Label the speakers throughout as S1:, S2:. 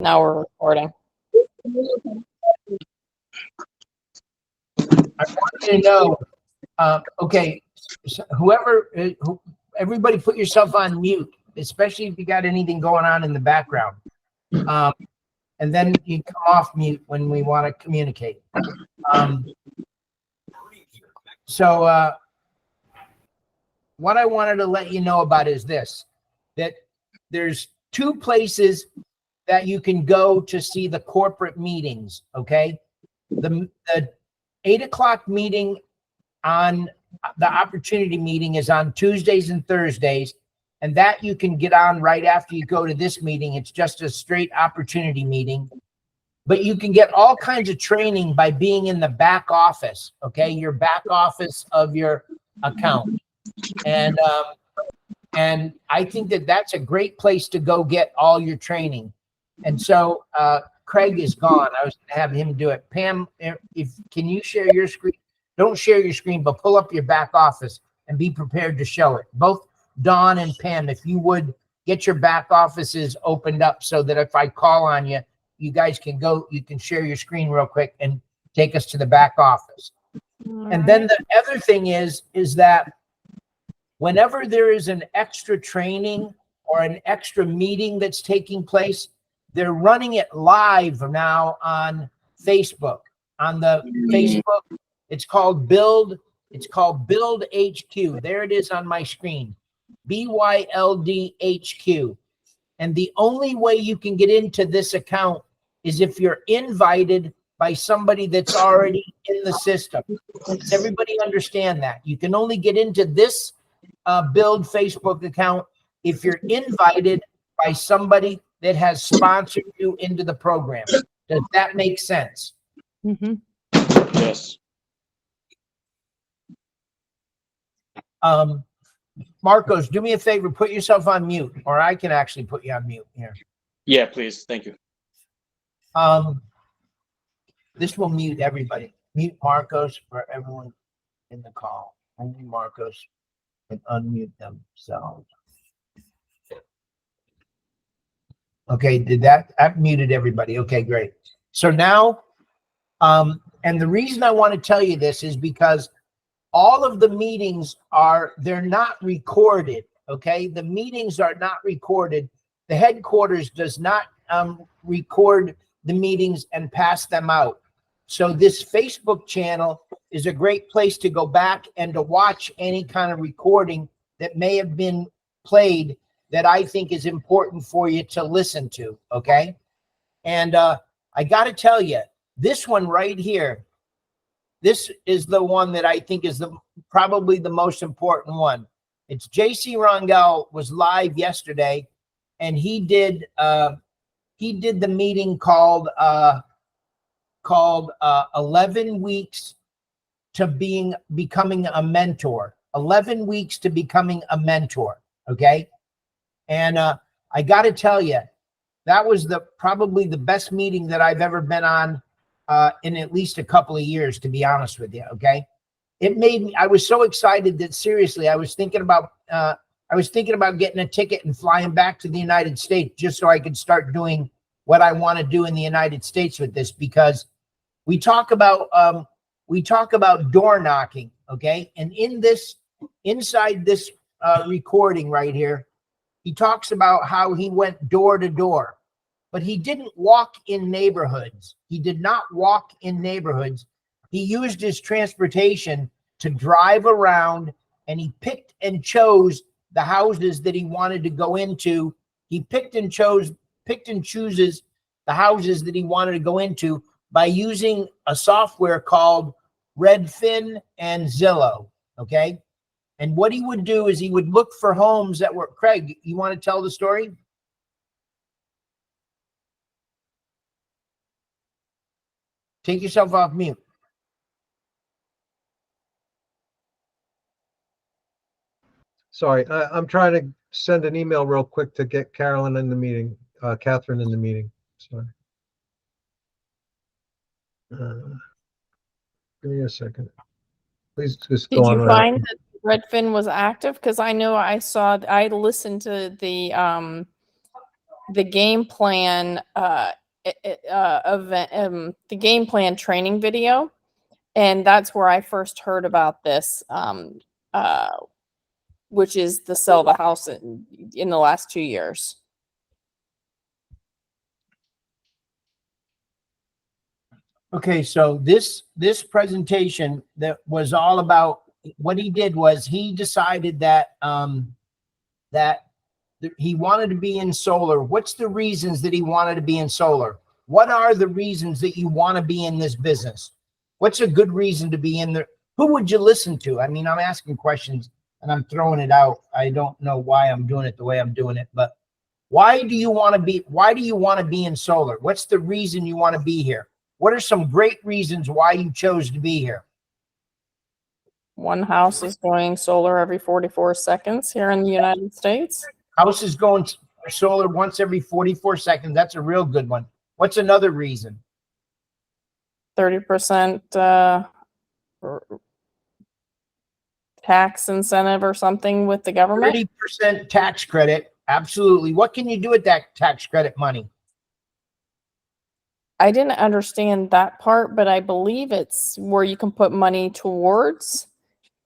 S1: Now we're recording.
S2: I want you to know, okay, so everybody put yourself on mute, especially if you got anything going on in the background. And then you come off mute when we want to communicate. So what I wanted to let you know about is this, that there's two places that you can go to see the corporate meetings, okay? The 8 o'clock meeting on the opportunity meeting is on Tuesdays and Thursdays, and that you can get on right after you go to this meeting. It's just a straight opportunity meeting, but you can get all kinds of training by being in the back office, okay? Your back office of your account. And I think that that's a great place to go get all your training. And so Craig is gone. I was going to have him do it. Pam, can you share your screen? Don't share your screen, but pull up your back office and be prepared to show it. Both Dawn and Pam, if you would get your back offices opened up so that if I call on you, you guys can go, you can share your screen real quick and take us to the back office. And then the other thing is that whenever there is an extra training or an extra meeting that's taking place, they're running it live now on Facebook. On the Facebook, it's called Build HQ. There it is on my screen. BYLD HQ. And the only way you can get into this account is if you're invited by somebody that's already in the system. Does everybody understand that? You can only get into this Build Facebook account if you're invited by somebody that has sponsored you into the program. Does that make sense?
S1: Mm-hmm.
S3: Yes.
S2: Marcos, do me a favor, put yourself on mute, or I can actually put you on mute here.
S3: Yeah, please. Thank you.
S2: This will mute everybody. Mute Marcos for everyone in the call. Only Marcos can unmute themselves. Okay, I've muted everybody. Okay, great. So now, and the reason I want to tell you this is because all of the meetings they're not recorded, okay? The meetings are not recorded. The headquarters does not record the meetings and pass them out. So this Facebook channel is a great place to go back and to watch any kind of recording that may have been played that I think is important for you to listen to, okay? And I got to tell you, this one right here, this is the one that I think is probably the most important one. It's JC Rongel was live yesterday, and he did the meeting called 11 weeks to becoming a mentor. 11 weeks to becoming a mentor, okay? And I got to tell you, that was probably the best meeting that I've ever been on in at least a couple of years, to be honest with you. Okay, it made me. I was so excited that seriously, I was thinking about getting a ticket and flying back to the United States just so I could start doing what I want to do in the United States with this, because we talk about door knocking. Okay, and inside this recording right here, he talks about how he went door to door, but he didn't walk in neighborhoods. He did not walk in neighborhoods. He used his transportation to drive around, and he picked and chose the houses that he wanted to go into. He picked and chooses the houses that he wanted to go into by using a software called Redfin and Zillow. Okay. And what he would do is he would look for homes that were, Craig, you want to tell the story? Take yourself off mute.
S4: Sorry, I'm trying to send an email real quick to get Carolyn in the meeting, Catherine in the meeting. Sorry. Give me a second. Please just go on.
S1: Did you find that Redfin was active? Because I know I listened to the the game plan event, the game plan training video, and that's where I first heard about this, which is the sell the house in the last 2 years.
S2: Okay, so this presentation that was all about what he did was he decided that he wanted to be in solar. What's the reasons that he wanted to be in solar? What are the reasons that you want to be in this business? What's a good reason to be in there? Who would you listen to? I mean, I'm asking questions and I'm throwing it out. I don't know why I'm doing it the way I'm doing it, but why do you want to be in solar? What's the reason you want to be here? What are some great reasons why you chose to be here?
S1: One house is going solar every 44 seconds here in the United States.
S2: House is going solar once every 44 seconds. That's a real good one. What's another reason?
S1: 30% tax incentive or something with the government.
S2: 30% tax credit. Absolutely. What can you do with that tax credit money?
S1: I didn't understand that part, but I believe it's where you can put money towards.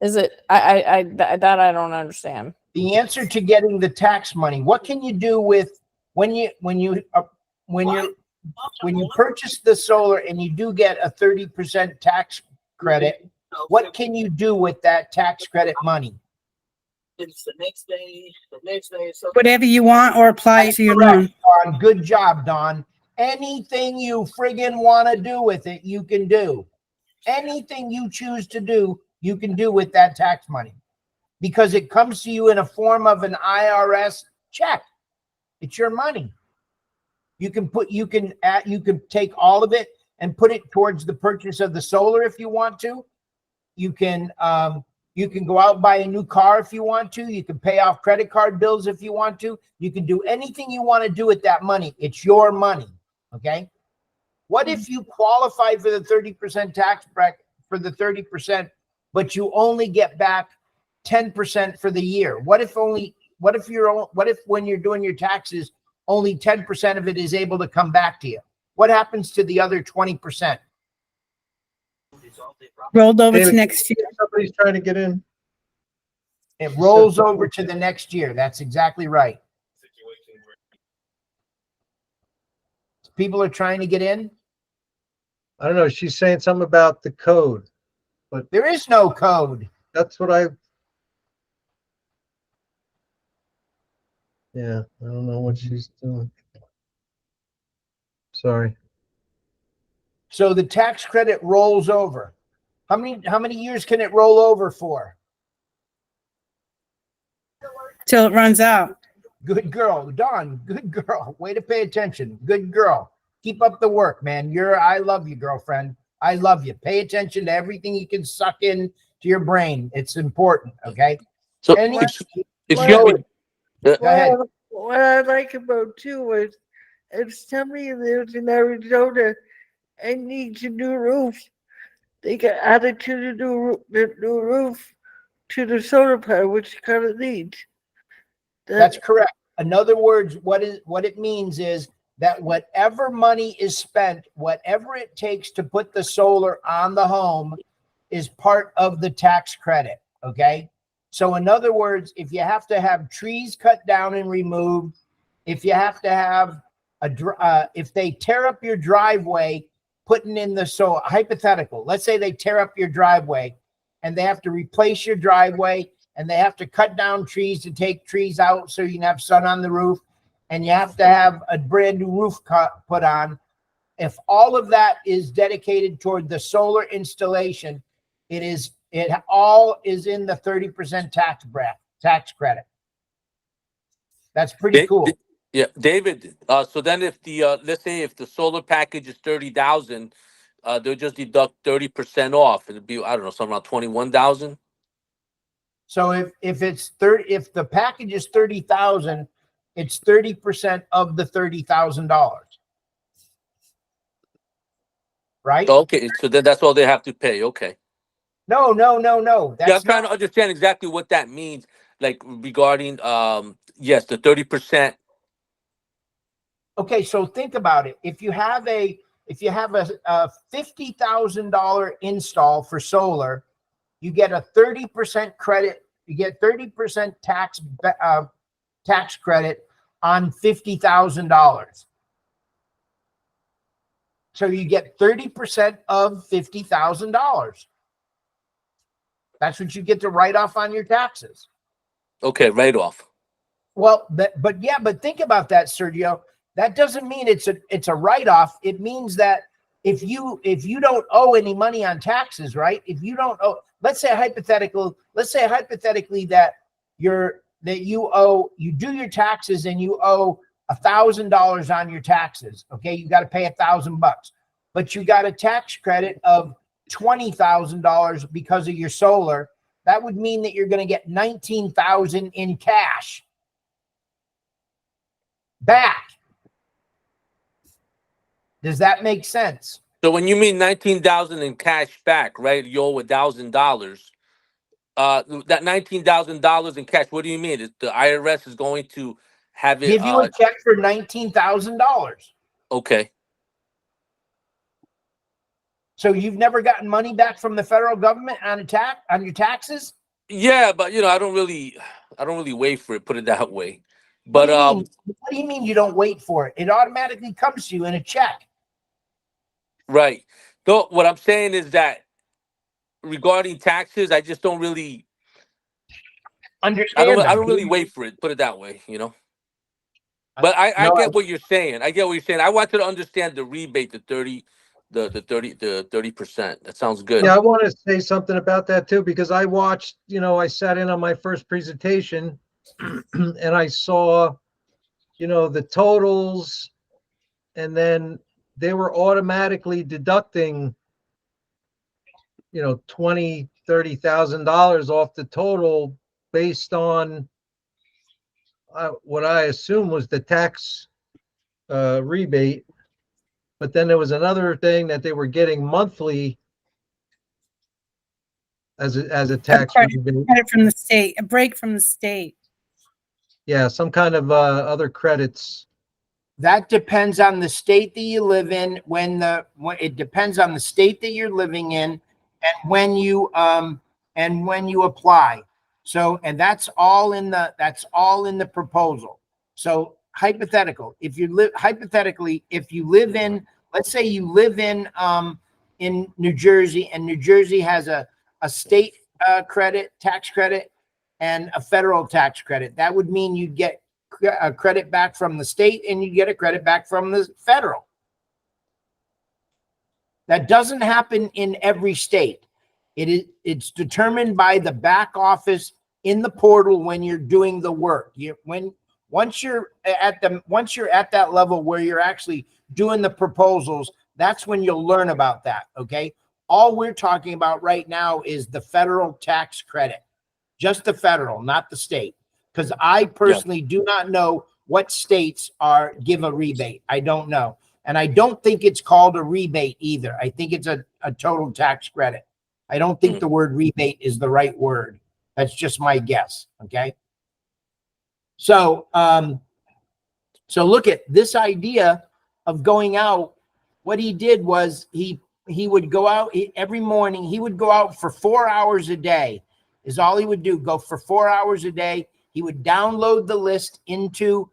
S1: Is it? I don't understand.
S2: The answer to getting the tax money. What can you do with when you purchase the solar and you do get a 30% tax credit? What can you do with that tax credit money?
S5: It's the next day. So
S6: Whatever you want or apply to your
S2: Correct,
S6: loan.
S2: Dawn. Good job, Don. Anything you friggin' want to do with it, you can do. Anything you choose to do, you can do with that tax money because it comes to you in a form of an IRS check. It's your money. You can take all of it and put it towards the purchase of the solar if you want to. You can go out and buy a new car if you want to. You can pay off credit card bills if you want to. You can do anything you want to do with that money. It's your money. Okay. What if you qualify for the 30% tax bracket for the 30%, but you only get back 10% for the year? What if when you're doing your taxes, only 10% of it is able to come back to you? What happens to the other 20%?
S6: Rolled over to
S4: David,
S6: next year.
S4: somebody's trying to get in.
S2: It rolls over to the next year. That's exactly right. People are trying to get in.
S4: I don't know. She's saying something about the code.
S2: There is no code.
S4: That's what yeah, I don't know what she's doing. Sorry.
S2: So the tax credit rolls over. How many years can it roll over for?
S6: Till it runs out.
S2: Good girl, Dawn. Good girl. Way to pay attention. Good girl. Keep up the work, man. I love you, girlfriend. I love you. Pay attention to everything you can suck in to your brain. It's important. Okay.
S3: So,
S2: Any-
S3: excuse me.
S2: Go ahead.
S5: what I like about too is if somebody lives in Arizona and needs a new roof, they can add it to the new roof to the solar panel, which kind of needs.
S2: That's correct. In other words, what it means is that whatever money is spent, whatever it takes to put the solar on the home is part of the tax credit. Okay. So in other words, if you have to have trees cut down and removed, if you have to have if they tear up your driveway, putting in so hypothetical, let's say they tear up your driveway and they have to replace your driveway and they have to cut down trees to take trees out so you can have sun on the roof, and you have to have a brand new roof put on. If all of that is dedicated toward the solar installation, it all is in the 30% tax credit. That's pretty cool.
S7: Yeah, David. So then, if the let's say if the solar package is 30,000, they'll just deduct 30% off. It'd be, I don't know, something around 21,000.
S2: So if the package is 30,000, it's 30% of the $30,000, right?
S7: Okay, so then that's all they have to pay. Okay.
S2: No.
S7: Yeah, I'm trying to understand exactly what that means, like regarding yes, the 30%.
S2: Okay, so think about it. If you have a $50,000 install for solar, you get a 30% credit. You get 30% tax credit on $50,000. So you get 30% of $50,000. That's what you get to write off on your taxes.
S7: Okay, right off.
S2: Well, but think about that, Sergio. That doesn't mean it's a write-off. It means that if you don't owe any money on taxes, right? If you don't owe, let's say hypothetically that you do your taxes and you owe $1,000 on your taxes. Okay, you got to pay $1,000, but you got a tax credit of $20,000 because of your solar. That would mean that you're going to get $19,000 in cash back. Does that make sense?
S7: So when you mean 19,000 in cash back, right? You owe $1,000. That $19,000 in cash. What do you mean? The IRS is going to have it?
S2: Give you a check for $19,000.
S7: Okay.
S2: So you've never gotten money back from the federal government on your taxes?
S7: Yeah, but I don't really wait for it. Put it that way. But
S2: what do you mean you don't wait for it? It automatically comes to you in a check.
S7: right. So what I'm saying is that regarding taxes, I just don't really
S2: Understand?
S7: I don't really wait for it. Put it that way. But I get what you're saying. I get what you're saying. I wanted to understand the rebate, the 30%. That sounds good.
S4: Yeah, I want to say something about that too, because I watched, I sat in on my first presentation and I saw, the totals, and then they were automatically deducting, $20,000, $30,000 off the total based on what I assume was the tax rebate. But then there was another thing that they were getting monthly as a tax rebate.
S6: Credit from the state, a break from the state.
S4: Yeah, some kind of other credits.
S2: That depends on the state that you live in. It depends on the state that you're living in, and when you apply. So, and that's all in the proposal. So hypothetical, if you live in, let's say you live in New Jersey, and New Jersey has a state tax credit and a federal tax credit. That would mean you get a credit back from the state and you get a credit back from the federal. That doesn't happen in every state. It's determined by the back office in the portal when you're doing the work. Once you're at that level where you're actually doing the proposals, that's when you'll learn about that. Okay. All we're talking about right now is the federal tax credit, just the federal, not the state. Because I personally do not know what states give a rebate. I don't know. And I don't think it's called a rebate either. I think it's a total tax credit. I don't think the word rebate is the right word. That's just my guess. Okay. So, look at this idea of going out. What he did was he would go out every morning. He would go out for 4 hours a day is all he would do. Go for 4 hours a day. He would download the list into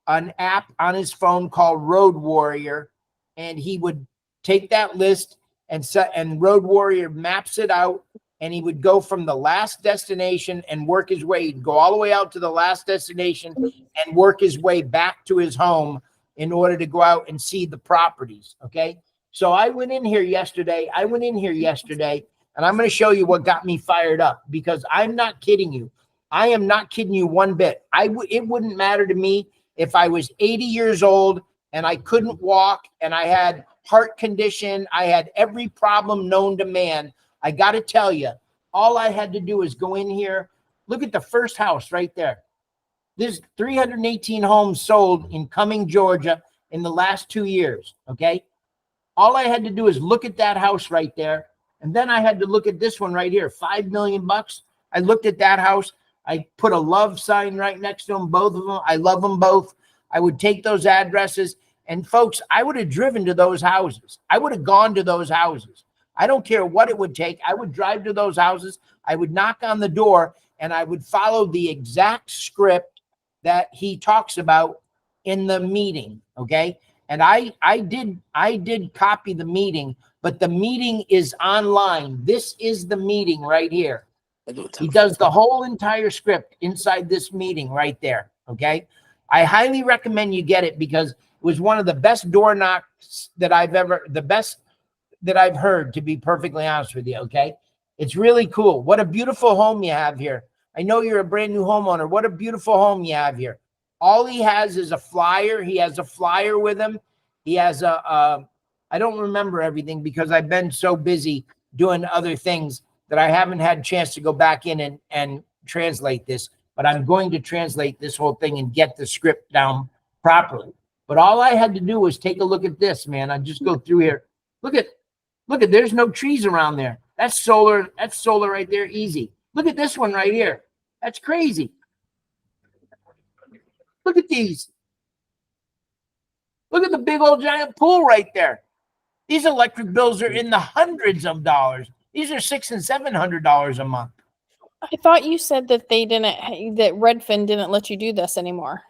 S2: an app on his phone called Road Warrior, and he would take that list and Road Warrior maps it out, and he would go from the last destination and work his way. He'd go all the way out to the last destination and work his way back to his home in order to go out and see the properties. Okay. So I went in here yesterday, and I'm going to show you what got me fired up, because I'm not kidding you. I am not kidding you one bit. It wouldn't matter to me if I was 80 years old and I couldn't walk and I had heart condition. I had every problem known to man. I got to tell you, all I had to do is go in here. Look at the first house right there. There's 318 homes sold in Cumming, Georgia in the last 2 years. Okay. All I had to do is look at that house right there. And then I had to look at this one right here, $5 million. I looked at that house. I put a love sign right next to them, both of them. I love them both. I would take those addresses, and folks, I would have driven to those houses. I would have gone to those houses. I don't care what it would take. I would drive to those houses. I would knock on the door, and I would follow the exact script that he talks about in the meeting. Okay. And I did copy the meeting, but the meeting is online. This is the meeting right here. He does the whole entire script inside this meeting right there. Okay. I highly recommend you get it because it was one of the best door knocks that I've heard, to be perfectly honest with you. Okay. It's really cool. What a beautiful home you have here. I know you're a brand new homeowner. What a beautiful home you have here. All he has is a flyer. He has a flyer with him. He has I don't remember everything because I've been so busy doing other things that I haven't had a chance to go back in and translate this, but I'm going to translate this whole thing and get the script down properly. But all I had to do was take a look at this, man. I just go through here. Look at, there's no trees around there. That's solar right there. Easy. Look at this one right here. That's crazy. Look at these. Look at the big old giant pool right there. These electric bills are in the hundreds of dollars. These are $600 and $700 a month.
S1: I thought you said that that Redfin didn't let you do this anymore.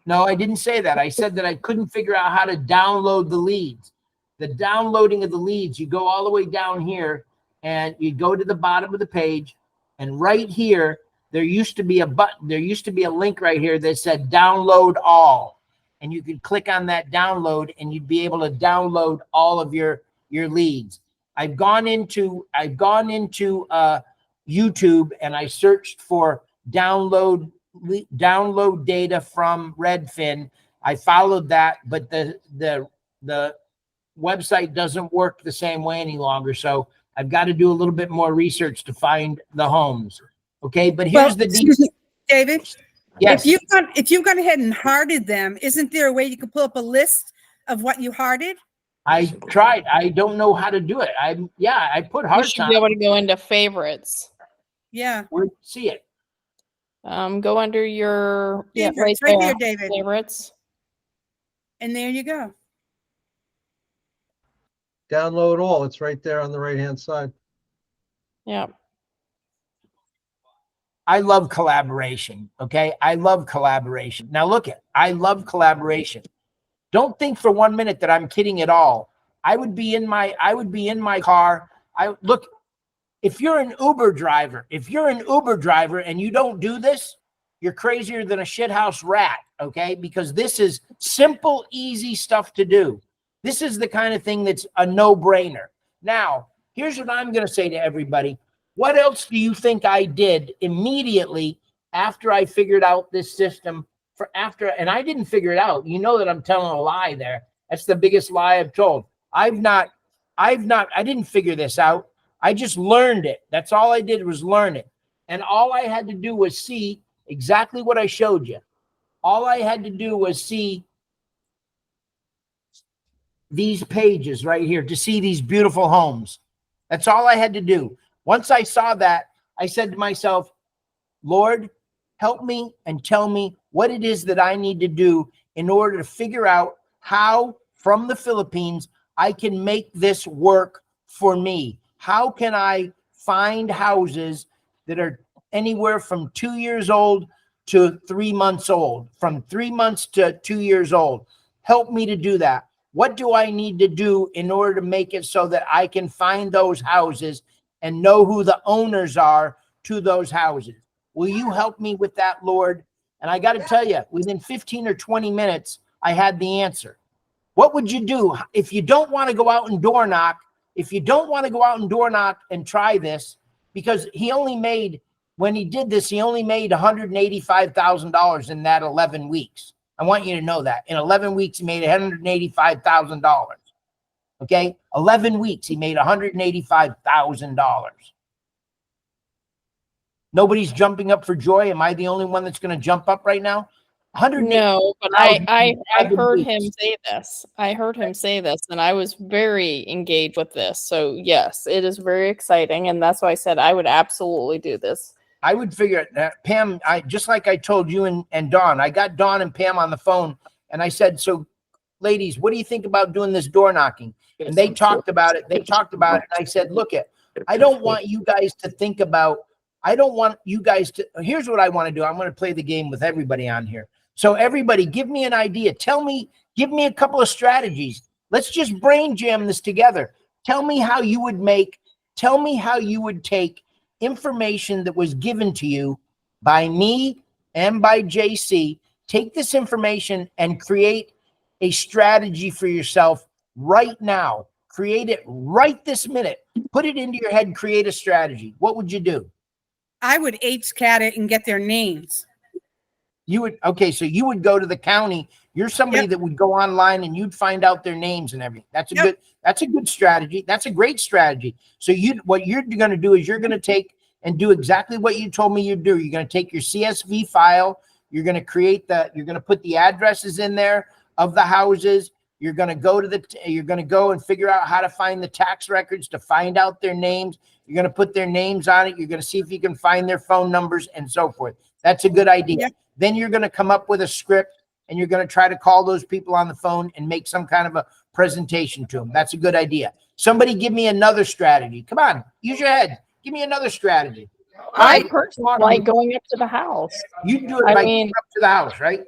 S2: No, I didn't say that. I said that I couldn't figure out how to download the leads. The downloading of the leads, you go all the way down here and you go to the bottom of the page, and right here, there used to be a button. There used to be a link right here that said download all. And you could click on that download and you'd be able to download all of your leads. I've gone into YouTube and I searched for download data from Redfin. I followed that, but the website doesn't work the same way any longer. So I've got to do a little bit more research to find the homes. Okay, but here's the deal.
S6: David.
S2: Yes.
S6: If you've gone ahead and hearted them, isn't there a way you can pull up a list of what you hearted?
S2: I tried. I don't know how to do it. I put
S1: You
S2: hearts
S1: should
S2: on.
S1: be able to go into favorites.
S6: Yeah.
S2: Where'd you see it?
S1: Go under your
S6: Favorites, right there, David.
S1: favorites.
S6: And there you go.
S4: Download all. It's right there on the right-hand side.
S1: Yeah.
S2: I love collaboration. Okay. I love collaboration. Now look I love collaboration. Don't think for 1 minute that I'm kidding at all. I would be in my car. If you're an Uber driver and you don't do this, you're crazier than a shithouse rat. Okay. Because this is simple, easy stuff to do. This is the kind of thing that's a no-brainer. Now, here's what I'm going to say to everybody. What else do you think I did immediately after I figured out this system and I didn't figure it out. You know that I'm telling a lie there. That's the biggest lie I've told. I didn't figure this out. I just learned it. That's all I did was learn it. And all I had to do was see exactly what I showed you. All I had to do was see these pages right here to see these beautiful homes. That's all I had to do. Once I saw that, I said to myself, Lord, help me and tell me what it is that I need to do in order to figure out how from the Philippines I can make this work for me. How can I find houses that are anywhere from 2 years old to 3 months old, from 3 months to 2 years old? Help me to do that. What do I need to do in order to make it so that I can find those houses and know who the owners are to those houses? Will you help me with that, Lord? And I got to tell you, within 15 or 20 minutes, I had the answer. What would you do if you don't want to go out and door knock? If you don't want to go out and door knock and try this, because when he did this, he only made $185,000 in that 11 weeks. I want you to know that. In 11 weeks, he made $185,000. Okay? 11 weeks, he made $185,000. Nobody's jumping up for joy. Am I the only one that's going to jump up right now?
S1: No, but I heard him say this. I heard him say this, and I was very engaged with this. So yes, it is very exciting, and that's why I said I would absolutely do this.
S2: I would figure that Pam, just like I told you and Dawn, I got Dawn and Pam on the phone and I said, so ladies, what do you think about doing this door knocking? And they talked about it. They talked about it. And I said, look I don't want you guys to think about, I don't want you guys to, here's what I want to do. I'm going to play the game with everybody on here. So everybody give me an idea. Tell me, give me a couple of strategies. Let's just brain jam this together. Tell me how you would take information that was given to you by me and by JC, take this information and create a strategy for yourself right now. Create it right this minute. Put it into your head, create a strategy. What would you do?
S6: I would HCAT it and get their names.
S2: You would, okay, so you would go to the county. You're somebody that would go online and you'd find out their names and everything. That's a good strategy. That's a great strategy. So what you're going to do is you're going to take and do exactly what you told me you'd do. You're going to take your CSV file. You're going to you're going to put the addresses in there of the houses. You're going to go and figure out how to find the tax records to find out their names. You're going to put their names on it. You're going to see if you can find their phone numbers and so forth. That's a good idea.
S6: Yep.
S2: Then you're going to come up with a script and you're going to try to call those people on the phone and make some kind of a presentation to them. That's a good idea. Somebody give me another strategy. Come on, use your head. Give me another strategy.
S1: I personally like going up to the house.
S2: You do it by going up to the house, right?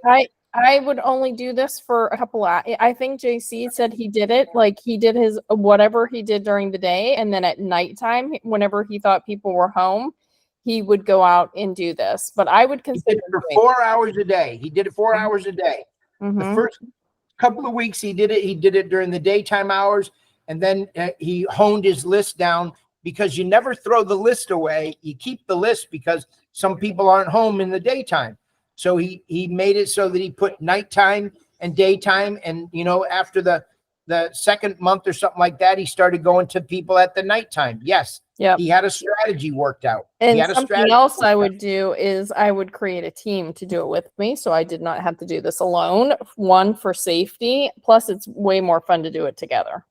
S1: I would only do this for a couple of, I think JC said he did it, like he did his, whatever he did during the day. And then at nighttime, whenever he thought people were home, he would go out and do this. But I would consider
S2: it for 4 hours a day. He did it 4 hours a day.
S1: Mm-hmm.
S2: The first couple of weeks he did it during the daytime hours. And then he honed his list down, because you never throw the list away. You keep the list because some people aren't home in the daytime. So he made it so that he put nighttime and daytime. And, after the second month or something like that, he started going to people at the nighttime. Yes.
S1: Yeah.
S2: He had a strategy worked out.
S1: And something else I would do is I would create a team to do it with me. So I did not have to do this alone. One, for safety. Plus it's way more fun to do it together.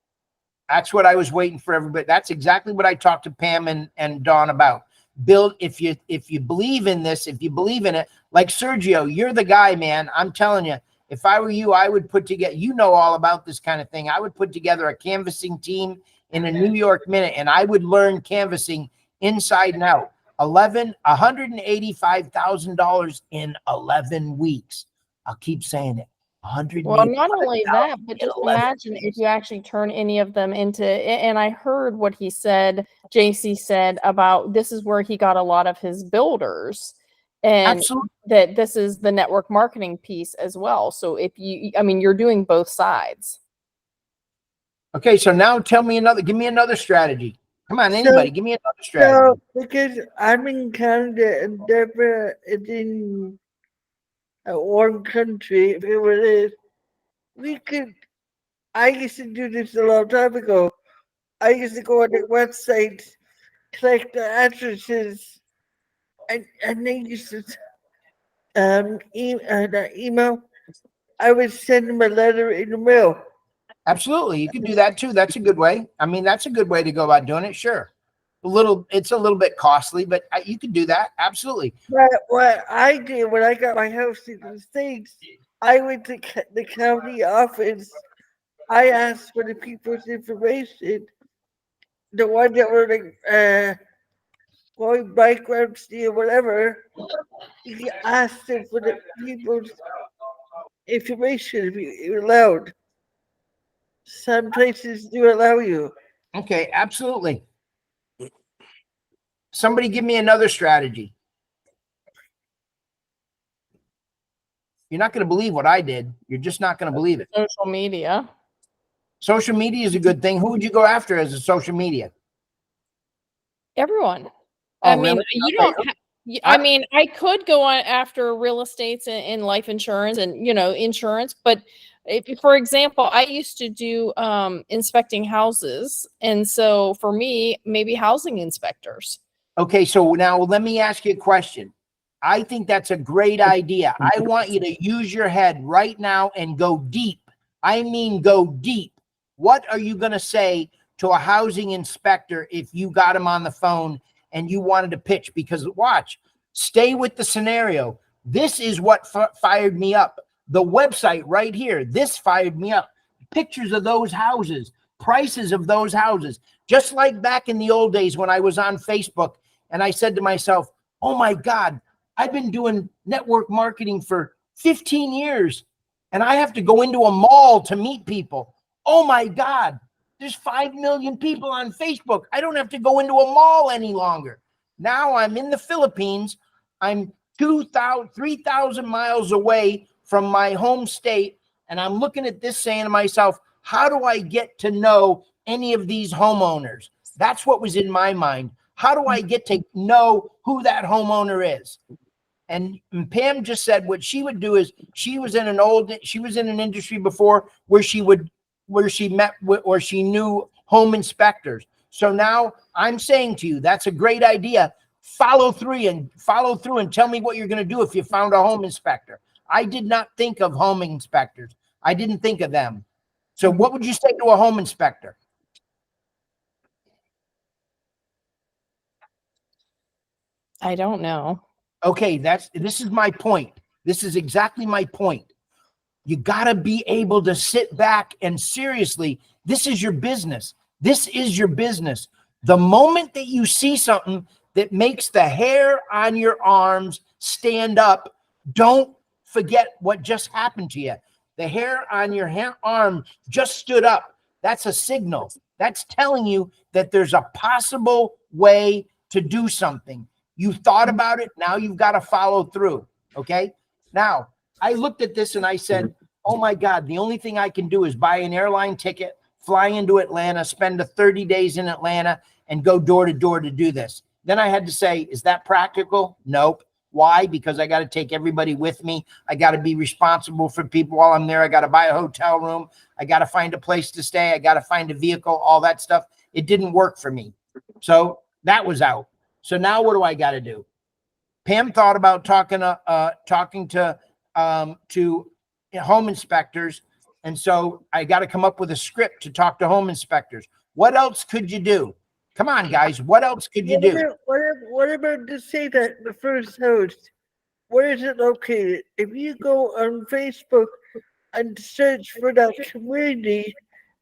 S2: That's what I was waiting for everybody. That's exactly what I talked to Pam and Dawn about. Build, if you believe in this, if you believe in it, like Sergio, you're the guy, man. I'm telling you, if I were you, I would put together, all about this kind of thing. I would put together a canvassing team in a New York minute, and I would learn canvassing inside and out. $185,000 in 11 weeks. I'll keep saying it.
S1: Well, not only that, but just imagine if you actually turn any of them into, and I heard what he said, JC said about this is where he got a lot of his builders, and
S2: Absolutely.
S1: That this is the network marketing piece as well. So if you're doing both sides.
S2: Okay, so now give me another strategy. Come on, anybody, give me another strategy.
S5: So, because I'm in Canada and Deborah is in one country, if it was, I used to do this a long time ago. I used to go on the website, collect the addresses, and they used to email. I would send them a letter in the mail.
S2: Absolutely, you can do that too. That's a good way. I mean, that's a good way to go about doing it. Sure, it's a little bit costly, but you can do that. Absolutely.
S5: But what I did when I got my house in the States, I went to the county office. I asked for the people's information, the ones that were going bankruptcy or whatever. You asked them for the people's information if you're allowed. Some places do allow you.
S2: Okay, absolutely. Somebody give me another strategy. You're not going to believe what I did. You're just not going to believe it.
S1: Social media.
S2: Social media is a good thing. Who would you go after as a social media?
S1: Everyone.
S2: Oh,
S1: I mean,
S2: really?
S1: you don't. I could go on after real estates and life insurance and insurance, but for example, I used to do inspecting houses, and so for me, maybe housing inspectors.
S2: Okay, so now let me ask you a question. I think that's a great idea. I want you to use your head right now and go deep. I mean, go deep. What are you going to say to a housing inspector if you got him on the phone and you wanted to pitch? Because watch, Stay with the scenario. This is what fired me up. The website right here, this fired me up. Pictures of those houses, prices of those houses. Just like back in the old days when I was on Facebook and I said to myself, oh my God, I've been doing network marketing for 15 years and I have to go into a mall to meet people. Oh my God, there's 5 million people on Facebook. I don't have to go into a mall any longer. Now I'm in the Philippines. I'm 2,000, 3,000 miles away from my home state. And I'm looking at this saying to myself, how do I get to know any of these homeowners? That's what was in my mind. How do I get to know who that homeowner is? And Pam just said what she would do is she was in an industry before where she met with, or she knew home inspectors. So now I'm saying to you, that's a great idea. Follow through and tell me what you're going to do if you found a home inspector. I did not think of home inspectors. I didn't think of them. So what would you say to a home inspector?
S1: I don't know.
S2: Okay, this is my point. This is exactly my point. You got to be able to sit back and seriously, this is your business. This is your business. The moment that you see something that makes the hair on your arms stand up, don't forget what just happened to you. The hair on your arm just stood up. That's a signal. That's telling you that there's a possible way to do something. You thought about it. Now you've got to follow through. Okay. Now I looked at this and I said, oh my God, the only thing I can do is buy an airline ticket, fly into Atlanta, spend 30 days in Atlanta and go door to door to do this. Then I had to say, is that practical? Nope. Why? Because I got to take everybody with me. I got to be responsible for people while I'm there. I got to buy a hotel room. I got to find a place to stay. I got to find a vehicle, all that stuff. It didn't work for me. So that was out. So now what do I got to do? Pam thought about talking to home inspectors. And so I got to come up with a script to talk to home inspectors. What else could you do? Come on, guys. What else could you do?
S5: What about to say that the first host? Where is it located? If you go on Facebook and search for that community,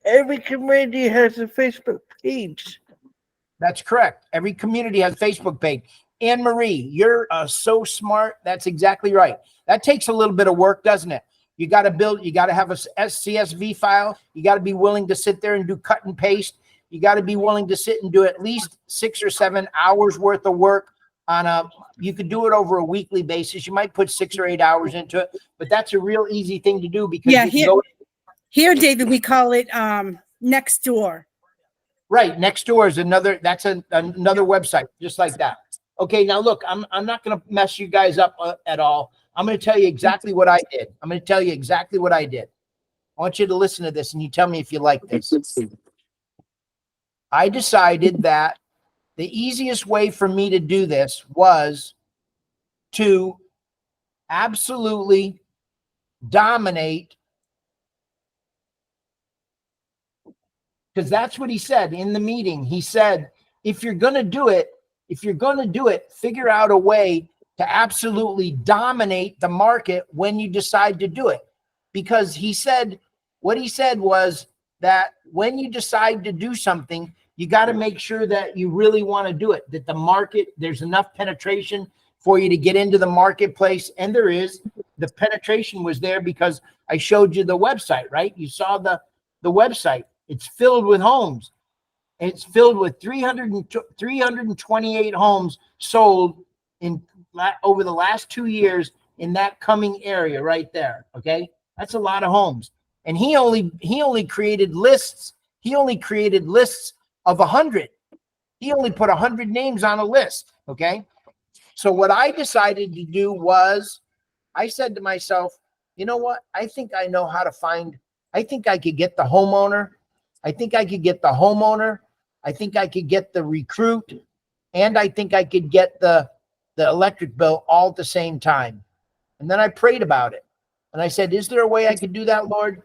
S5: every community has a Facebook page.
S2: That's correct. Every community has a Facebook page. Anne Marie, you're so smart. That's exactly right. That takes a little bit of work, doesn't it? You got to have a CSV file. You got to be willing to sit there and do cut and paste. You got to be willing to sit and do at least 6 or 7 hours worth of work you could do it over a weekly basis. You might put 6 or 8 hours into it, but that's a real easy thing to do because
S6: here, David, we call it next door.
S2: Right. Next door is another website just like that. Okay. Now look, I'm not going to mess you guys up at all. I'm going to tell you exactly what I did. I want you to listen to this and you tell me if you like this. I decided that the easiest way for me to do this was to absolutely dominate, because that's what he said in the meeting. He said, if you're going to do it, figure out a way to absolutely dominate the market when you decide to do it. Because what he said was that when you decide to do something, you got to make sure that you really want to do it, that the market, there's enough penetration for you to get into the marketplace. And the penetration was there because I showed you the website, right? You saw the website. It's filled with homes. It's filled with 328 homes sold over the last 2 years in that coming area right there. Okay. That's a lot of homes. And he only created lists. He only created lists of 100. He only put 100 names on a list. Okay. So what I decided to do was I said to myself, you know what? I think I know how to I think I could get the homeowner. I think I could get the recruit, and I think I could get the electric bill all at the same time. And then I prayed about it. And I said, is there a way I could do that, Lord?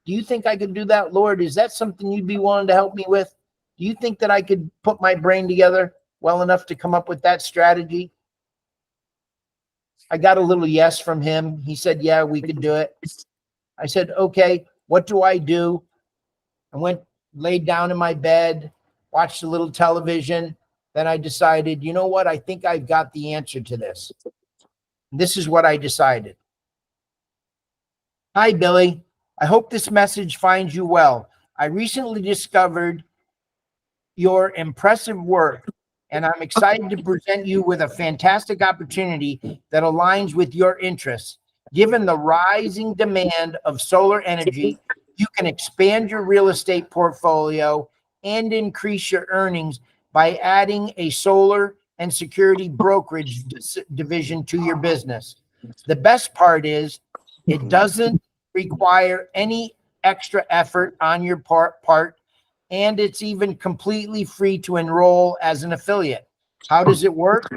S2: Do you think I could do that, Lord? Is that something you'd be willing to help me with? Do you think that I could put my brain together well enough to come up with that strategy? I got a little yes from him. He said, yeah, we could do it. I said, okay, what do I do? I went, laid down in my bed, watched a little television. Then I decided, you know what? I think I've got the answer to this. This is what I decided. Hi, Billy. I hope this message finds you well. I recently discovered your impressive work, and I'm excited to present you with a fantastic opportunity that aligns with your interests. Given the rising demand of solar energy, you can expand your real estate portfolio and increase your earnings by adding a solar and security brokerage division to your business. The best part is it doesn't require any extra effort on your part, and it's even completely free to enroll as an affiliate. How does it work?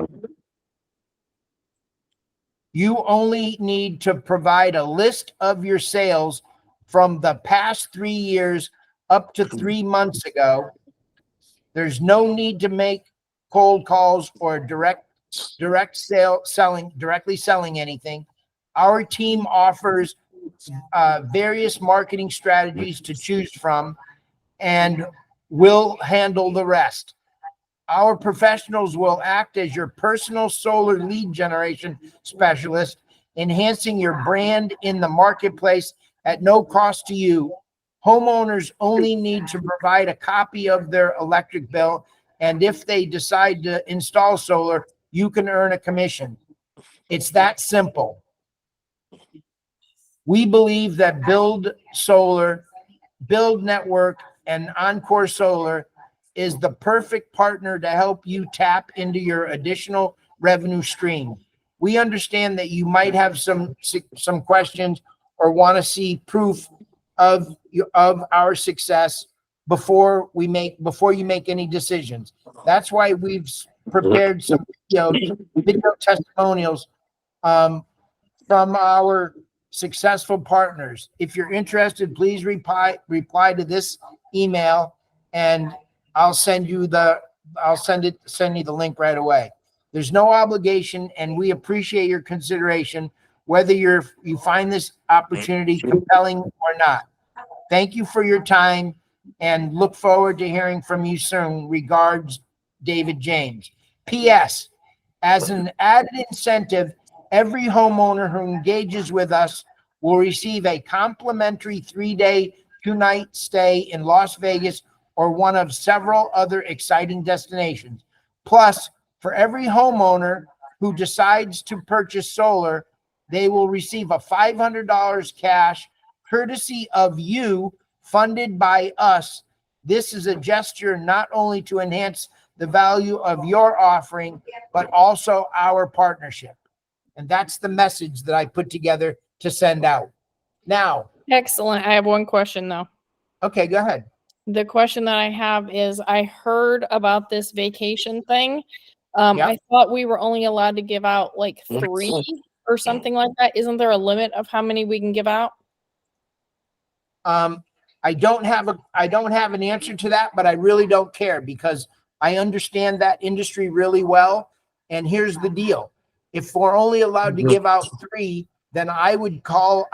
S2: You only need to provide a list of your sales from the past 3 years up to 3 months ago. There's no need to make cold calls or directly selling anything. Our team offers various marketing strategies to choose from, and we'll handle the rest. Our professionals will act as your personal solar lead generation specialist, enhancing your brand in the marketplace at no cost to you. Homeowners only need to provide a copy of their electric bill, and if they decide to install solar, you can earn a commission. It's that simple. We believe that Build Solar, Build Network, and Encore Solar is the perfect partner to help you tap into your additional revenue stream. We understand that you might have some questions or want to see proof of our success before you make any decisions. That's why we've prepared some video testimonials from our successful partners. If you're interested, please reply to this email, and I'll send you the link right away. There's no obligation, and we appreciate your consideration, whether you find this opportunity compelling or not. Thank you for your time, and look forward to hearing from you soon. Regards, David James. P.S. As an added incentive, every homeowner who engages with us will receive a complimentary 3-day, 2-night stay in Las Vegas or one of several other exciting destinations. Plus, for every homeowner who decides to purchase solar, they will receive a $500 cash courtesy of you, funded by us. This is a gesture not only to enhance the value of your offering, but also our partnership. And that's the message that I put together to send out. Now,
S1: Excellent. I have one question though.
S2: okay, go ahead.
S1: The question that I have is, I heard about this vacation thing.
S2: Yep.
S1: I thought we were only allowed to give out like 3 or something like that. Isn't there a limit of how many we can give out?
S2: I don't have an answer to that, but I really don't care because I understand that industry really well. And here's the deal. If we're only allowed to give out 3, then I would call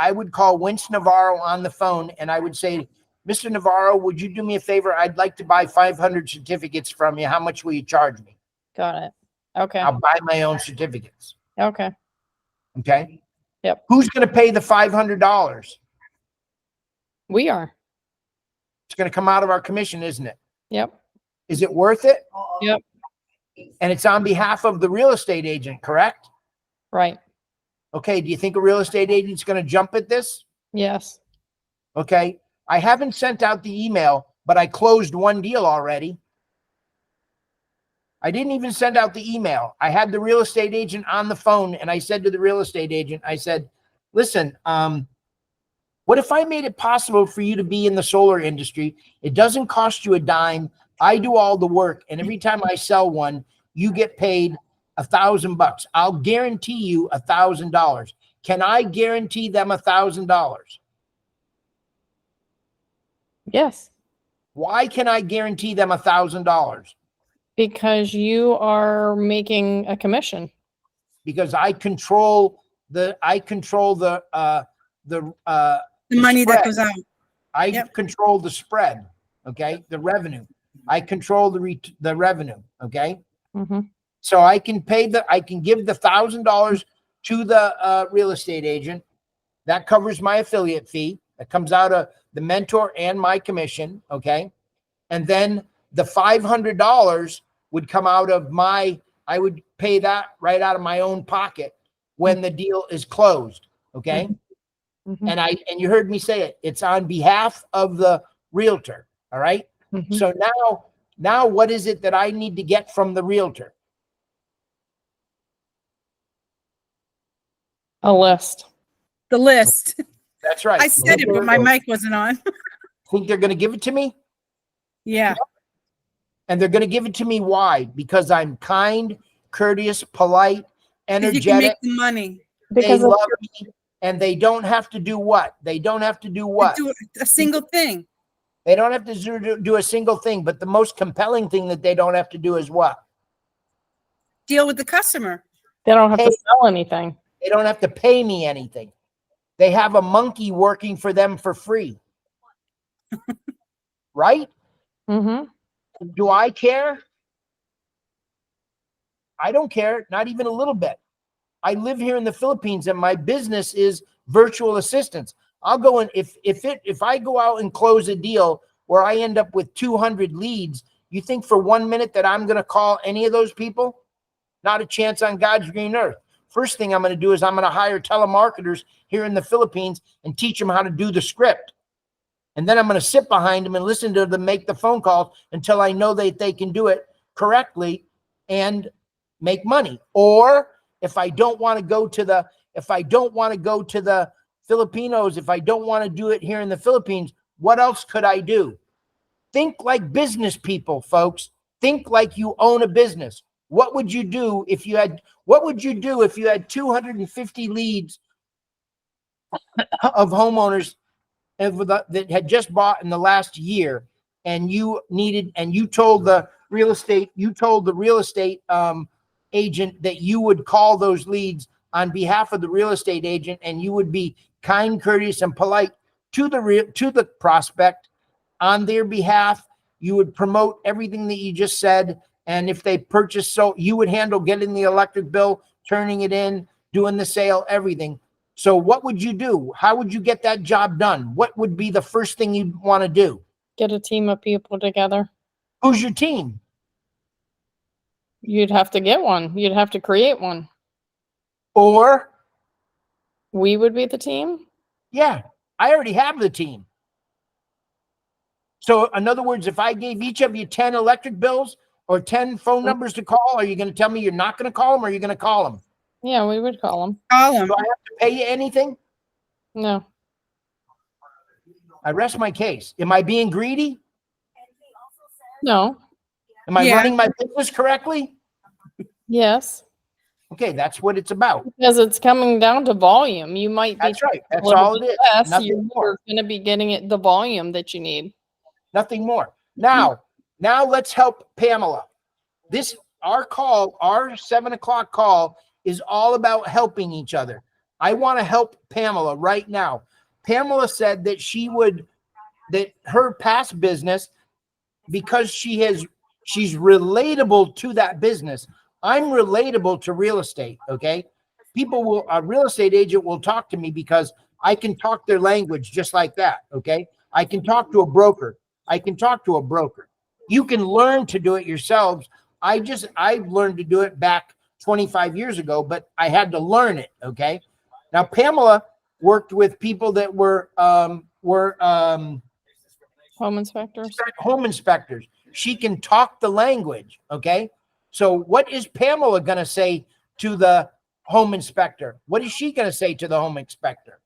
S2: Wince Navarro on the phone, and I would say, Mr. Navarro, would you do me a favor? I'd like to buy 500 certificates from you. How much will you charge me?
S1: Got it. Okay.
S2: I'll buy my own certificates.
S1: Okay.
S2: Okay.
S1: Yep.
S2: Who's going to pay the $500?
S1: We are.
S2: It's going to come out of our commission, isn't it?
S1: Yep.
S2: Is it worth it?
S1: Yep.
S2: And it's on behalf of the real estate agent, correct?
S1: Right.
S2: Okay. Do you think a real estate agent's going to jump at this?
S1: Yes.
S2: Okay. I haven't sent out the email, but I closed one deal already. I didn't even send out the email. I had the real estate agent on the phone, and I said to the real estate agent, I said, listen, what if I made it possible for you to be in the solar industry? It doesn't cost you a dime. I do all the work, and every time I sell one, you get paid $1,000. I'll guarantee you $1,000. Can I guarantee them $1,000?
S1: Yes.
S2: Why can I guarantee them $1,000?
S1: Because you are making a commission.
S2: because I control the
S6: money that
S2: spread.
S6: goes out.
S2: I
S6: Yep.
S2: control the spread. Okay, the revenue. I control the revenue. Okay,
S1: Mhm.
S2: so I can give the $1,000 to the real estate agent. That covers my affiliate fee. That comes out of the mentor and my commission. Okay, and then the $500 would come out of I would pay that right out of my own pocket when the deal is closed. Okay.
S1: Mhm.
S2: And you heard me say it, it's on behalf of the realtor. All right.
S1: Mhm.
S2: So now what is it that I need to get from the realtor?
S1: A list.
S6: The list.
S2: That's right.
S6: I said it, but my mic wasn't on.
S2: Think they're going to give it to me?
S6: Yeah.
S2: And they're going to give it to me. Why? Because I'm kind, courteous, polite,
S6: 'Cause you can make
S2: energetic.
S6: the money.
S2: They
S1: Because
S2: love me, and they don't have to do what? They don't have to do what?
S6: Do a single thing.
S2: They don't have to do a single thing. But the most compelling thing that they don't have to do is what?
S6: Deal with the customer.
S1: they don't have to
S2: Hey.
S1: sell anything.
S2: They don't have to pay me anything. They have a monkey working for them for free. Right?
S1: Mm-hmm.
S2: Do I care? I don't care, not even a little bit. I live here in the Philippines and my business is virtual assistants. I'll go in if I go out and close a deal where I end up with 200 leads, you think for 1 minute that I'm going to call any of those people? Not a chance on God's green earth. First thing I'm going to do is I'm going to hire telemarketers here in the Philippines and teach them how to do the script. And then I'm going to sit behind them and listen to them make the phone calls until I know that they can do it correctly and make money. Or if I don't want to go to the Filipinos, if I don't want to do it here in the Philippines, what else could I do? Think like business people, folks. Think like you own a business. What would you do if you had 250 leads of homeowners that had just bought in the last year, and you told the real estate agent that you would call those leads on behalf of the real estate agent, and you would be kind, courteous, and polite to the prospect on their behalf. You would promote everything that you just said. And if they purchase, so you would handle getting the electric bill, turning it in, doing the sale, everything. So what would you do? How would you get that job done? What would be the first thing you'd want to do?
S1: Get a team of people together.
S2: Who's your team?
S1: You'd have to get one. You'd have to create one.
S2: Or,
S1: We would be the team.
S2: yeah, I already have the team. So in other words, if I gave each of you 10 electric bills or 10 phone numbers to call, are you going to tell me you're not going to call them, or are you going to call them?
S1: Yeah, we would call them.
S6: Call them.
S2: Do I have to pay you anything?
S1: No.
S2: I rest my case. Am I being greedy?
S1: No.
S2: Am I
S6: Yeah.
S2: running my business correctly?
S1: Yes.
S2: Okay, that's what it's about.
S1: Because it's coming down to volume. You might be
S2: That's right.
S1: a
S2: That's
S1: little
S2: all it
S1: bit
S2: is.
S1: less.
S2: Nothing
S1: You're
S2: more.
S1: going to be getting the volume that you need.
S2: Nothing more. Now let's help Pamela. Our 7 o'clock call is all about helping each other. I want to help Pamela right now. Pamela said that that her past business, because she's relatable to that business. I'm relatable to real estate. Okay. A real estate agent will talk to me because I can talk their language just like that. Okay. I can talk to a broker. You can learn to do it yourselves. I learned to do it back 25 years ago, but I had to learn it. Okay. Now, Pamela worked with people that were
S1: Home inspectors.
S2: home inspectors. She can talk the language. Okay. So what is Pamela going to say to the home inspector? What is she going to say to the home inspector?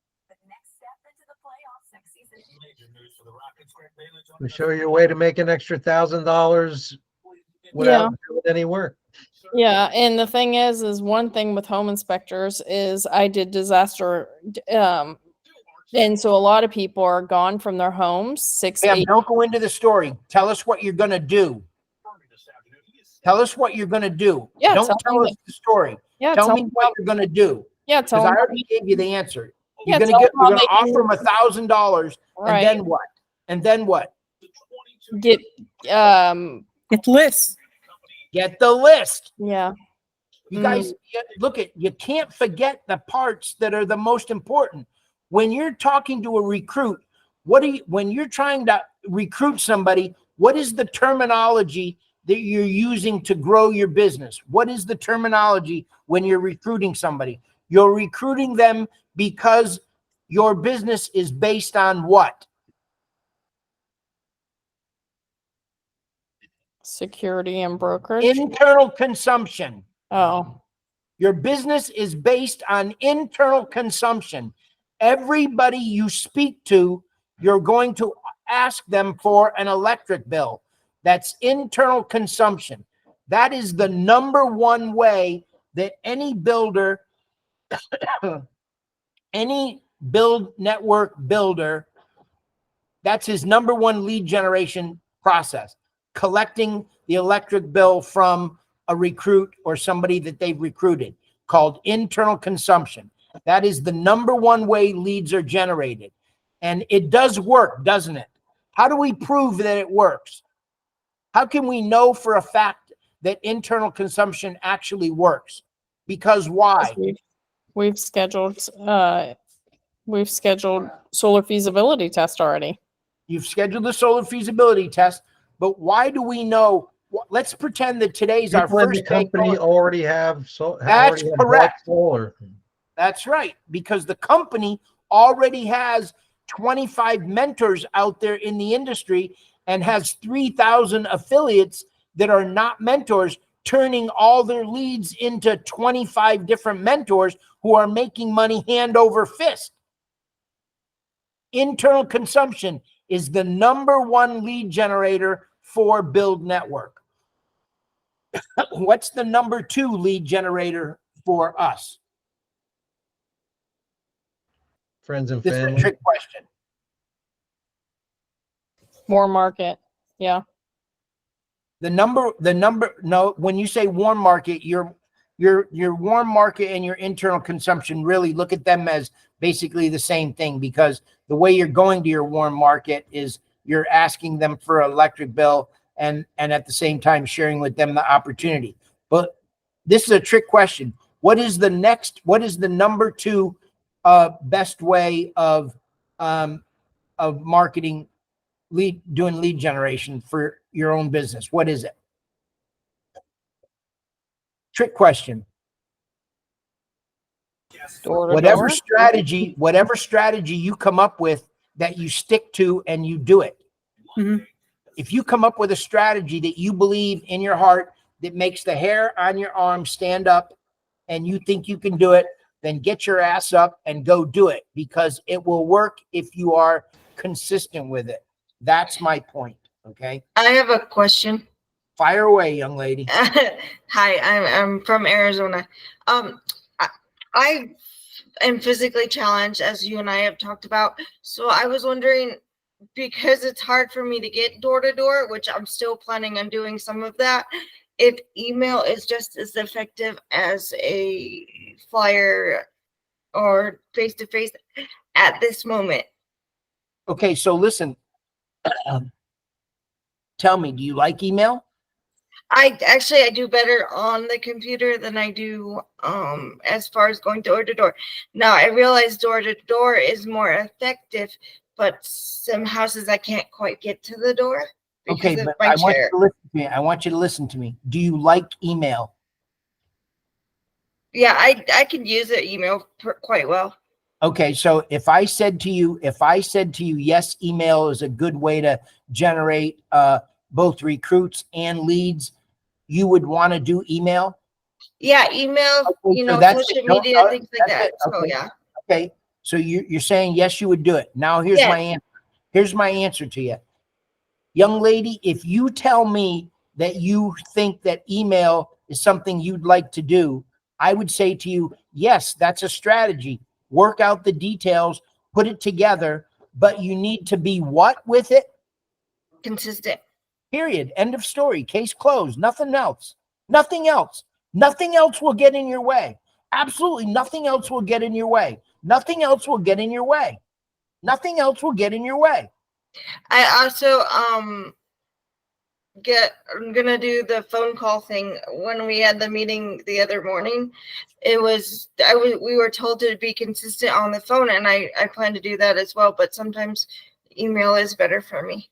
S4: To show you a way to make an extra $1,000 without doing any work.
S1: Yeah, and the thing is one thing with home inspectors is I did disaster, and so a lot of people are gone from their homes. 6,
S2: Pam,
S1: 8.
S2: don't go into the story. Tell us what you're going to do. Tell us what you're going to do.
S1: Yeah,
S2: Don't
S1: tell
S2: tell
S1: me
S2: us the story.
S1: Yeah,
S2: Tell
S1: tell
S2: me
S1: them
S2: what
S1: how,
S2: you're going to do.
S1: yeah,
S2: Because
S1: tell
S2: I
S1: them,
S2: already gave you the answer.
S1: yeah,
S2: You're
S1: tell them
S2: we're
S1: how
S2: going to
S1: they
S2: offer
S1: can,
S2: them $1,000. And
S1: right,
S2: then what? And then what?
S1: get,
S6: Get lists.
S2: Get the list.
S1: yeah.
S2: You guys, look at, you can't forget the parts that are the most important. When you're talking to a recruit, when you're trying to recruit somebody, what is the terminology that you're using to grow your business? What is the terminology when you're recruiting somebody? You're recruiting them because your business is based on what?
S1: Security and brokerage.
S2: Internal consumption.
S1: Oh,
S2: Your business is based on internal consumption. Everybody you speak to, you're going to ask them for an electric bill. That's internal consumption. That is the number one way that any builder, any network builder, that's his number one lead generation process, collecting the electric bill from a recruit or somebody that they've recruited, called internal consumption. That is the number one way leads are generated. And it does work, doesn't it? How do we prove that it works? How can we know for a fact that internal consumption actually works? Because why?
S1: we've scheduled, solar feasibility test already.
S2: You've scheduled the solar feasibility test, but why do we know? Let's pretend that today's our
S4: People in the
S2: first day.
S4: company already have
S2: That's
S4: bought
S2: correct.
S4: solar.
S2: That's right, because the company already has 25 mentors out there in the industry and has 3,000 affiliates that are not mentors, turning all their leads into 25 different mentors who are making money hand over fist. Internal consumption is the number one lead generator for Build Network. What's the number two lead generator for us?
S4: Friends and
S2: This is a
S4: family.
S2: trick question.
S1: More market. Yeah.
S2: No, when you say warm market, your warm market and your internal consumption, really look at them as basically the same thing, because the way you're going to your warm market is you're asking them for an electric bill and at the same time sharing with them the opportunity. But this is a trick question. What is the number two best way of marketing, doing lead generation for your own business? What is it? Trick question.
S1: Door to
S2: Whatever
S1: door.
S2: strategy you come up with that you stick to and you do it.
S6: Mhm.
S2: If you come up with a strategy that you believe in your heart that makes the hair on your arm stand up and you think you can do it, then get your ass up and go do it, because it will work if you are consistent with it. That's my point. Okay.
S8: I have a question.
S2: Fire away, young lady.
S8: Hi, I'm from Arizona. I am physically challenged, as you and I have talked about. So I was wondering, because it's hard for me to get door to door, which I'm still planning on doing some of that, if email is just as effective as a flyer or face to face at this moment.
S2: Okay, so listen. Tell me, do you like email?
S8: I do better on the computer than I do as far as going door to door. Now I realize door to door is more effective, but some houses I can't quite get to the door because
S2: Okay,
S8: of
S2: but
S8: my
S2: I want you
S8: chair.
S2: to listen to me. I want you to listen to me. Do you like email?
S8: Yeah, I can use the email quite well.
S2: Okay, so if I said to you, yes, email is a good way to generate both recruits and leads, you would want to do email?
S8: Yeah, email,
S2: Okay, so that's it.
S8: social
S2: No,
S8: media,
S2: no,
S8: things like
S2: that's
S8: that.
S2: it.
S8: So
S2: Okay.
S8: yeah.
S2: Okay, so you're saying yes, you would do it. Now here's
S8: Yes.
S2: my answer. Here's my answer to you. Young lady, if you tell me that you think that email is something you'd like to do, I would say to you, yes, that's a strategy. Work out the details, put it together, but you need to be what with it?
S8: Consistent.
S2: Period. End of story. Case closed. Nothing else. Nothing else. Nothing else will get in your way. Absolutely nothing else will get in your way. Nothing else will get in your way. Nothing else will get in your way.
S8: I also I'm gonna do the phone call thing. When we had the meeting the other morning, we were told to be consistent on the phone, and I plan to do that as well, but sometimes email is better for me.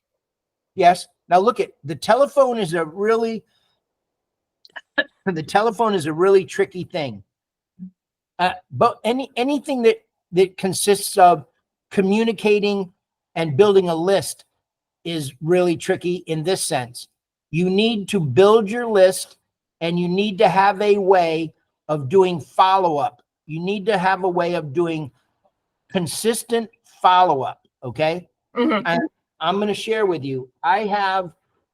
S2: Yes. Now look at the telephone is a really tricky thing. But anything that consists of communicating and building a list is really tricky in this sense. You need to build your list, and you need to have a way of doing follow-up. You need to have a way of doing consistent follow-up. Okay.
S8: Mm-hmm.
S2: And I'm going to share with you. I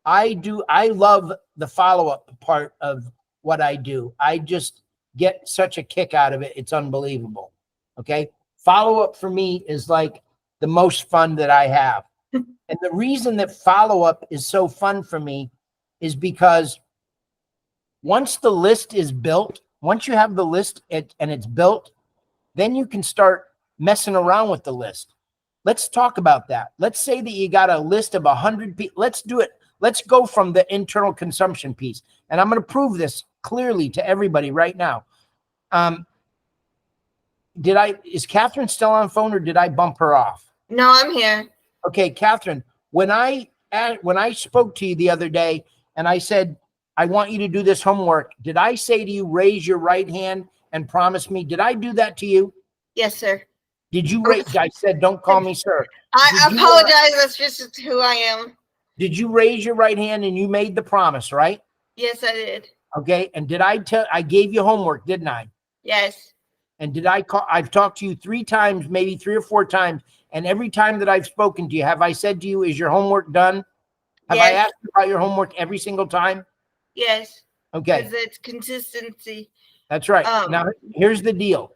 S2: love the follow-up part of what I do. I just get such a kick out of it. It's unbelievable. Okay. Follow-up for me is like the most fun that I have. And the reason that follow-up is so fun for me is because once the list is built, once you have the list and it's built, then you can start messing around with the list. Let's talk about that. Let's say that you got a list of 100 people. Let's do it. Let's go from the internal consumption piece. And I'm going to prove this clearly to everybody right now. Is Catherine still on phone, or did I bump her off?
S8: No, I'm here.
S2: Okay, Catherine, when I spoke to you the other day and I said, I want you to do this homework, did I say to you, raise your right hand and promise me? Did I do that to you?
S8: Yes, sir.
S2: Did you raise? I said, don't call me sir.
S8: I apologize. That's just who I am.
S2: Did you raise your right hand and you made the promise, right?
S8: Yes, I did.
S2: Okay. And did I gave you homework, didn't I?
S8: Yes.
S2: And I've talked to you 3 times, maybe 3 or 4 times. And every time that I've spoken to you, have I said to you, is your homework done? Have I asked you about your homework every single time?
S8: Yes.
S2: Okay.
S8: Because it's consistency.
S2: That's right. Now, here's the deal.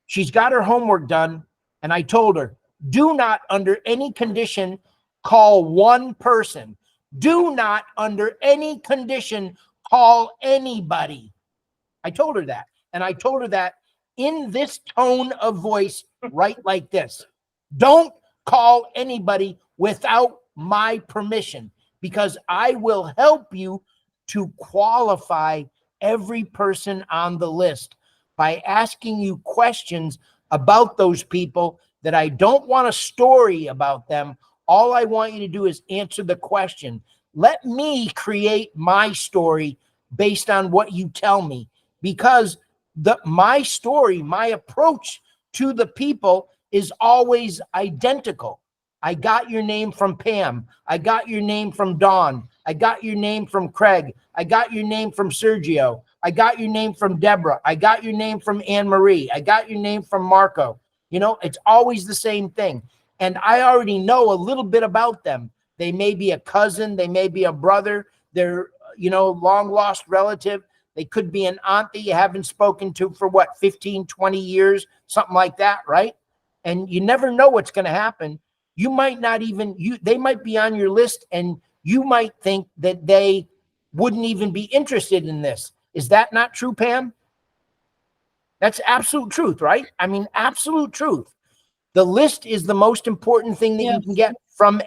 S2: She's got her homework done. And I told her, do not under any condition call one person. Do not under any condition call anybody. I told her that. And I told her that in this tone of voice, right like this. Don't call anybody without my permission, because I will help you to qualify every person on the list by asking you questions about those people that I don't want a story about them. All I want you to do is answer the question. Let me create my story based on what you tell me, because my story, my approach to the people is always identical. I got your name from Pam. I got your name from Dawn. I got your name from Craig. I got your name from Sergio. I got your name from Deborah. I got your name from Anne Marie. I got your name from Marco. You know, it's always the same thing. And I already know a little bit about them. They may be a cousin. They may be a brother. They're, long lost relative. They could be an aunt that you haven't spoken to for 15, 20 years, something like that, right? And you never know what's going to happen. You might not even, they might be on your list and you might think that they wouldn't even be interested in this. Is that not true, Pam? That's absolute truth, right? I mean, absolute truth. The list is the most important thing that you can get from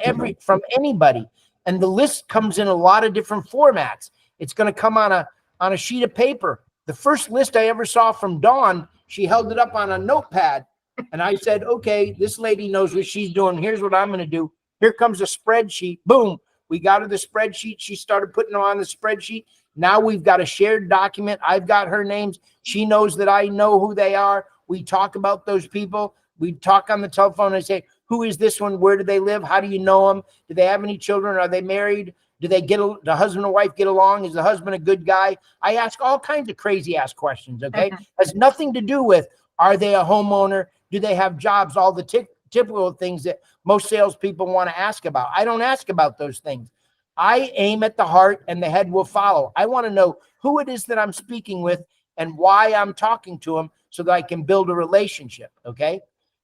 S2: anybody. And the list comes in a lot of different formats. It's going to come on a sheet of paper. The first list I ever saw from Dawn, she held it up on a notepad. And I said, okay, this lady knows what she's doing. Here's what I'm going to do. Here comes a spreadsheet. Boom. We got her the spreadsheet. She started putting them on the spreadsheet. Now we've got a shared document. I've got her names. She knows that I know who they are. We talk about those people. We talk on the telephone and say, who is this one? Where do they live? How do you know them? Do they have any children? Are they married? Do they the husband and wife get along? Is the husband a good guy? I ask all kinds of crazy ass questions. Okay. Has nothing to do with, are they a homeowner? Do they have jobs? All the typical things that most salespeople want to ask about. I don't ask about those things. I aim at the heart and the head will follow. I want to know who it is that I'm speaking with and why I'm talking to them so that I can build a relationship. Okay.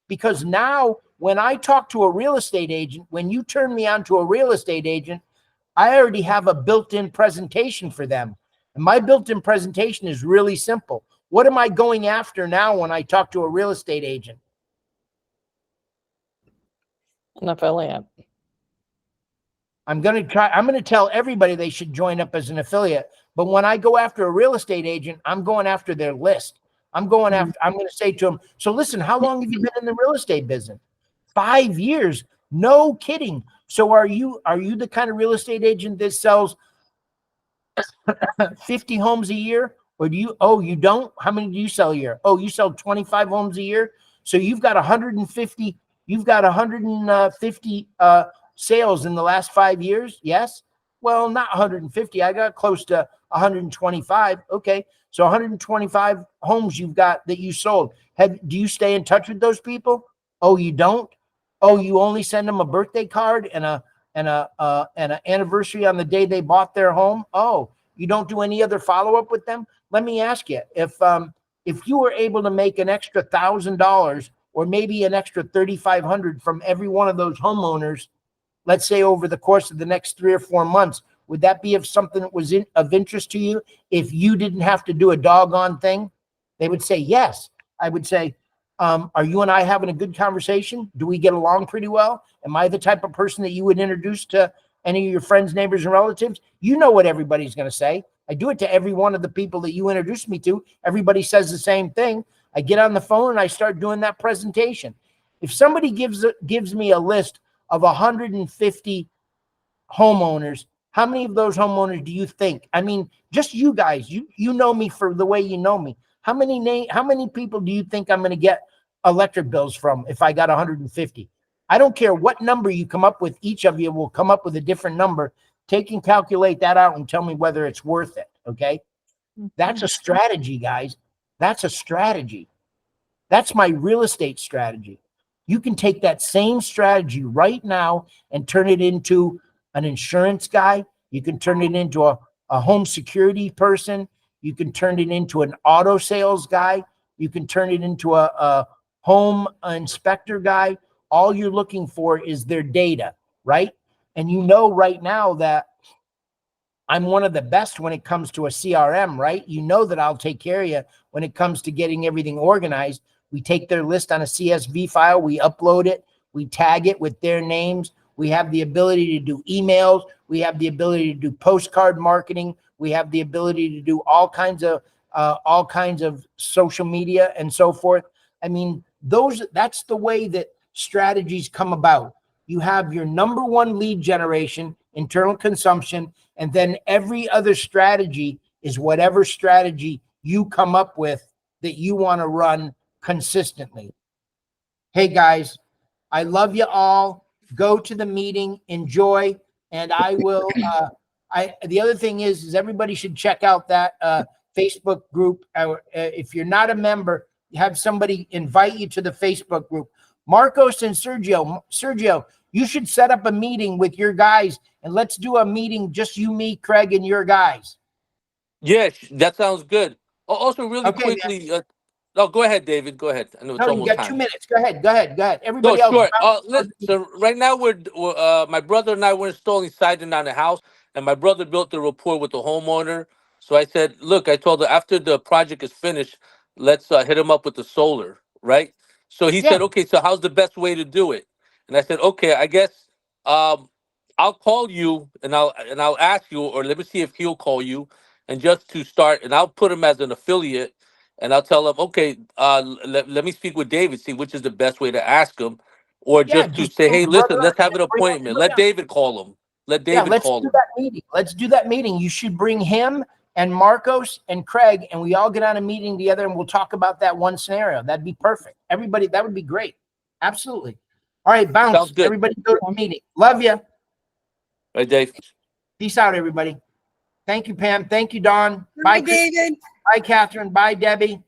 S2: Because now when I talk to a real estate agent, when you turn me on to a real estate agent, I already have a built-in presentation for them. And my built-in presentation is really simple. What am I going after now when I talk to a real estate agent?
S1: An affiliate.
S2: I'm going to tell everybody they should join up as an affiliate. But when I go after a real estate agent, I'm going after their list. I'm going to say to them, so listen, how long have you been in the real estate business? 5 years. No kidding. So are you the kind of real estate agent that sells 50 homes a year? Or you don't? How many do you sell a year? Oh, you sell 25 homes a year. So you've got 150 sales in the last 5 years. Yes. Well, not 150. I got close to 125. Okay. So 125 homes you've got that you sold. Do you stay in touch with those people? Oh, you don't? Oh, you only send them a birthday card and an anniversary on the day they bought their home? Oh, you don't do any other follow-up with them? Let me ask you, if you were able to make an extra $1,000 or maybe an extra $3,500 from every one of those homeowners, let's say over the course of the next 3 or 4 months, would that be something that was of interest to you if you didn't have to do a doggone thing? They would say yes. I would say, are you and I having a good conversation? Do we get along pretty well? Am I the type of person that you would introduce to any of your friends, neighbors, and relatives? You know what everybody's going to say. I do it to every one of the people that you introduce me to. Everybody says the same thing. I get on the phone and I start doing that presentation. If somebody gives me a list of 150 homeowners, how many of those homeowners do you think? I mean, just you guys, you know me for the way you know me. How many people do you think I'm going to get electric bills from if I got 150? I don't care what number you come up with. Each of you will come up with a different number. Take and calculate that out and tell me whether it's worth it. Okay. That's a strategy, guys. That's a strategy. That's my real estate strategy. You can take that same strategy right now and turn it into an insurance guy. You can turn it into a home security person. You can turn it into an auto sales guy. You can turn it into a home inspector guy. All you're looking for is their data, right? And you know right now that I'm one of the best when it comes to a CRM, right? You know that I'll take care of you when it comes to getting everything organized. We take their list on a CSV file, we upload it, we tag it with their names. We have the ability to do emails. We have the ability to do postcard marketing. We have the ability to do all kinds of social media and so forth. I mean, that's the way that strategies come about. You have your number one lead generation, internal consumption, and then every other strategy is whatever strategy you come up with that you want to run consistently. Hey guys, I love you all. Go to the meeting, enjoy, and I will. The other thing is everybody should check out that Facebook group. If you're not a member, have somebody invite you to the Facebook group. Marcos and Sergio, you should set up a meeting with your guys and let's do a meeting, just you, me, Craig, and your guys.
S7: Yes, that sounds good. Also, really
S2: Okay,
S7: quickly, go ahead, David. Go ahead. I know it's
S2: No, you
S7: almost
S2: got
S7: time.
S2: 2 minutes. Go ahead.
S7: No,
S2: Everybody else.
S7: sure. So right now my brother and I were installing siding on the house, and my brother built a rapport with the homeowner. So I said, look, I told her after the project is finished, let's hit him up with the solar, right? So he said, okay, so how's the best way to do it? And I said, okay, I guess I'll call you and I'll ask you, or let me see if he'll call you, and just to start, and I'll put him as an affiliate. And I'll tell him, okay, let me speak with David, see which is the best way to ask him, or just to
S2: just
S7: say,
S2: bring
S7: hey,
S2: your brother
S7: listen,
S2: up,
S7: let's have an
S2: bring
S7: appointment.
S2: everybody
S7: Let
S2: up.
S7: David call him. Let David
S2: Let's
S7: call
S2: do
S7: him.
S2: that meeting. Let's do that meeting. You should bring him and Marcos and Craig, and we all get on a meeting together and we'll talk about that one scenario. That'd be perfect. Everybody, that would be great. Absolutely. All right, bounce.
S7: Sounds good.
S2: Everybody go to the meeting. Love you.
S7: Right, Dave.
S2: Peace out, everybody. Thank you, Pam. Thank you, Don. Bye,
S6: Bye, David.
S2: Bye, Catherine. Bye, Debbie.